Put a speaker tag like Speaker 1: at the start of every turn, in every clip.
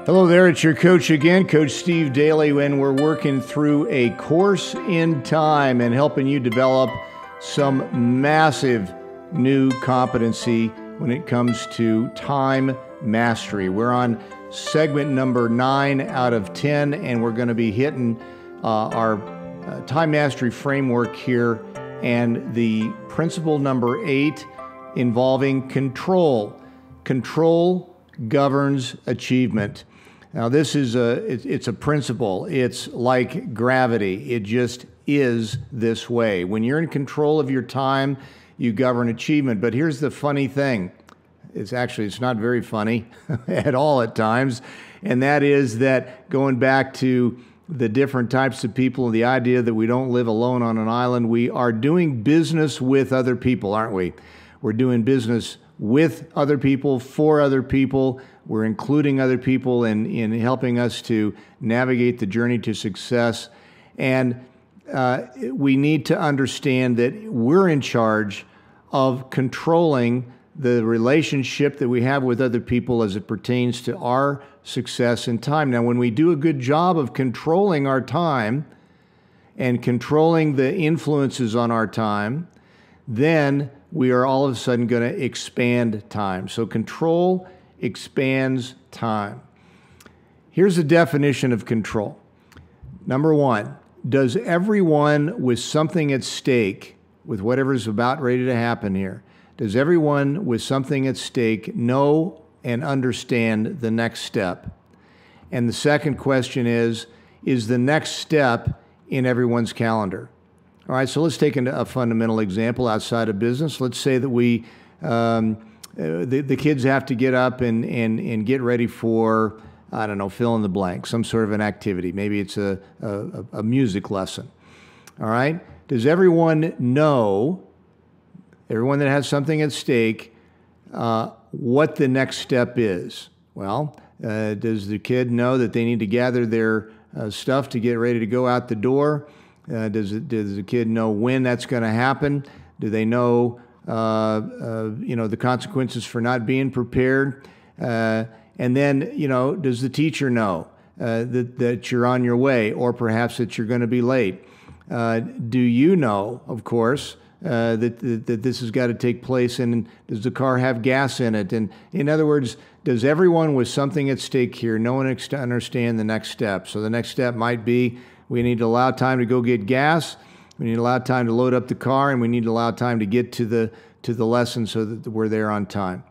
Speaker 1: Hello there, it's your coach again, Coach Steve Daly, and we're working through a course in time and helping you develop some massive new competency when it comes to time mastery. We're on segment number 9 out of 10, and we're going to be hitting our time mastery framework here and the principle number 8 involving control. Control governs achievement. Now, this is it's a principle. It's like gravity. It just is this way. When you're in control of your time, you govern achievement. But here's the funny thing. It's not very funny at all at times. And that is that going back to the different types of people and the idea that we don't live alone on an island, we are doing business with other people, aren't we? We're doing business with other people, for other people. We're including other people in helping us to navigate the journey to success. And we need to understand that we're in charge of controlling the relationship that we have with other people as it pertains to our success in time. Now, when we do a good job of controlling our time and controlling the influences on our time, then we are all of a sudden going to expand time. So control expands time. Here's a definition of control. Number 1, does everyone with something at stake, with whatever's about ready to happen here, does everyone with something at stake know and understand the next step? And the second question is the next step in everyone's calendar? All right, so let's take a fundamental example outside of business. Let's say that the kids have to get up and get ready for, I don't know, fill in the blank, some sort of an activity. Maybe it's a music lesson. All right, does everyone know, everyone that has something at stake, what the next step is? Well, does the kid know that they need to gather their stuff to get ready to go out the door? Does the kid know when that's going to happen? Do they know, the consequences for not being prepared? And then, does the teacher know that you're on your way, or perhaps that you're going to be late? Do you know, of course, that this has got to take place, and does the car have gas in it? And in other words, does everyone with something at stake here know and understand the next step? So the next step might be, we need to allow time to go get gas. We need to allow time to load up the car, and we need to allow time to get to the lesson so that we're there on time.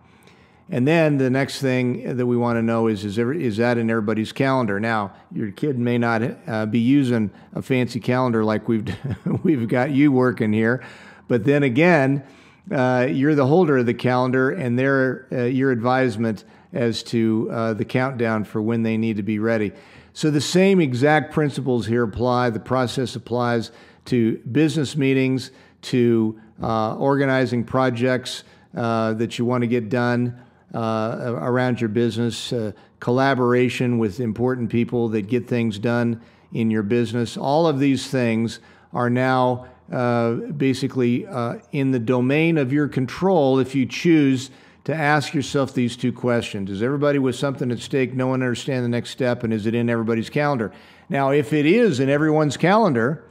Speaker 1: And then the next thing that we want to know is that in everybody's calendar? Now, your kid may not be using a fancy calendar like we've got you working here, but then again, you're the holder of the calendar, and they're your advisement as to the countdown for when they need to be ready. So the same exact principles here apply. The process applies to business meetings, to organizing projects that you want to get done around your business, collaboration with important people that get things done in your business. All of these things are now basically in the domain of your control if you choose to ask yourself these two questions. Does everybody with something at stake know and understand the next step, and is it in everybody's calendar? Now, if it is in everyone's calendar,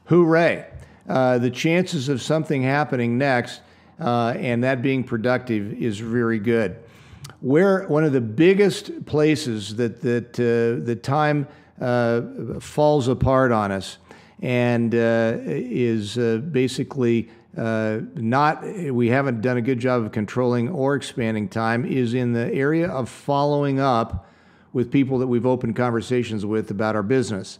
Speaker 1: hooray. The chances of something happening next and that being productive is very good. One of the biggest places that time falls apart on us and is basically we haven't done a good job of controlling or expanding time is in the area of following up with people that we've opened conversations with about our business.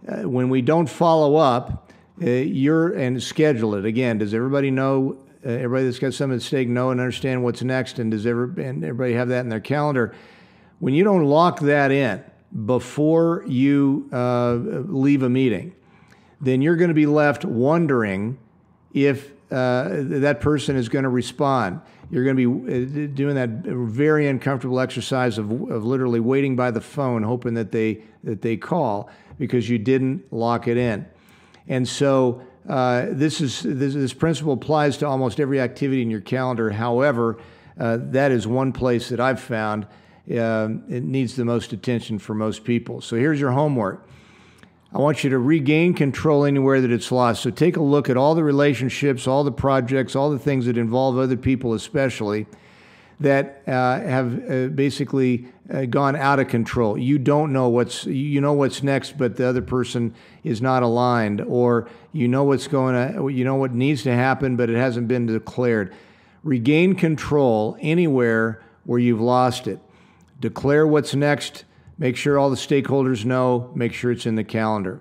Speaker 1: When we don't follow up, and schedule it. Again, does everybody know, everybody that's got something at stake know and understand what's next, and does everybody have that in their calendar? When you don't lock that in before you leave a meeting, then you're going to be left wondering if that person is going to respond. You're going to be doing that very uncomfortable exercise of literally waiting by the phone, hoping that they call because you didn't lock it in. And so this principle applies to almost every activity in your calendar. However, that is one place that I've found it needs the most attention for most people. So here's your homework. I want you to regain control anywhere that it's lost. So take a look at all the relationships, all the projects, all the things that involve other people especially, that have basically gone out of control. You don't know you know what's next, but the other person is not aligned, or you know what needs to happen, but it hasn't been declared. Regain control anywhere where you've lost it. Declare what's next. Make sure all the stakeholders know. Make sure it's in the calendar.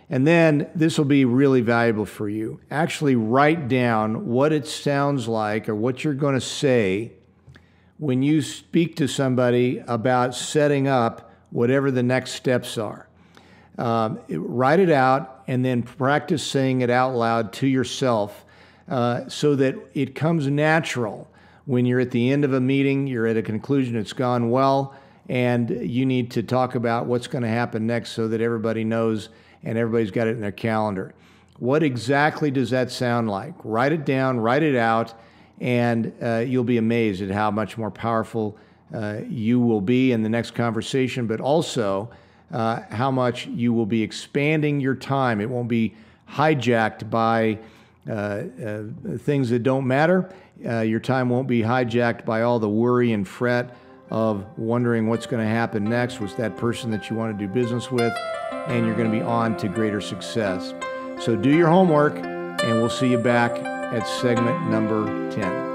Speaker 1: And then this will be really valuable for you. Actually write down what it sounds like or what you're going to say when you speak to somebody about setting up whatever the next steps are. Write it out and then practice saying it out loud to yourself so that it comes natural. When you're at the end of a meeting, you're at a conclusion, it's gone well, and you need to talk about what's going to happen next so that everybody knows and everybody's got it in their calendar. What exactly does that sound like? Write it down, write it out, and you'll be amazed at how much more powerful you will be in the next conversation, but also how much you will be expanding your time. It won't be hijacked by things that don't matter. Your time won't be hijacked by all the worry and fret of wondering what's going to happen next with that person that you want to do business with, and you're going to be on to greater success. So do your homework, and we'll see you back at segment number 10.